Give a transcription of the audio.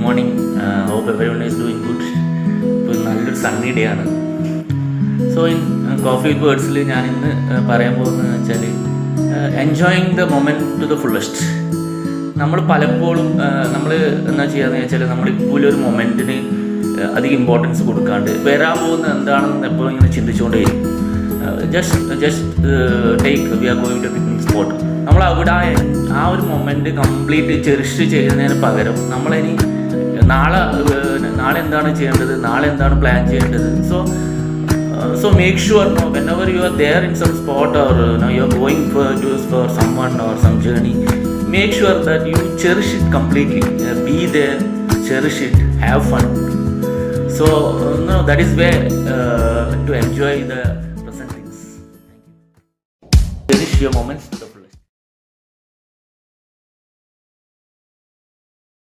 Morning. Hope everyone is doing good. ഇപ്പോൾ നല്ലൊരു sunny day ആണ്. സോ ഇൻ കോഫി വിത്ത് വേർഡ്സിൽ ഞാൻ ഇന്ന് പറയാൻ പോകുന്നതെന്ന് വെച്ചാൽ enjoying the moment to the fullest. നമ്മൾ പലപ്പോഴും നമ്മൾ എന്താ ചെയ്യാന്ന് വെച്ചാൽ നമ്മളിപ്പോൾ ഒരു മൊമെൻറ്റിന് അധികം ഇമ്പോർട്ടൻസ് കൊടുക്കാണ്ട് വരാൻ പോകുന്ന എന്താണെന്ന് എപ്പോഴും ഇങ്ങനെ ചിന്തിച്ചുകൊണ്ടേയിരിക്കും. Just take we are going to picnic spot. നമ്മൾ അവിടെ ആ ഒരു മൊമെൻറ്റ് കംപ്ലീറ്റ് ചെറിഷ് ചെയ്യുന്നതിന് പകരം നമ്മളിനി നാളെ എന്താണ് ചെയ്യേണ്ടത്, നാളെ എന്താണ് പ്ലാൻ ചെയ്യേണ്ടത്. So make sure whenever you are there in some spot or you are going for someone or some journey, make sure that you cherish it completely. Be there, cherish it, have fun. So that is where to enjoy the present things. Cherish your moments.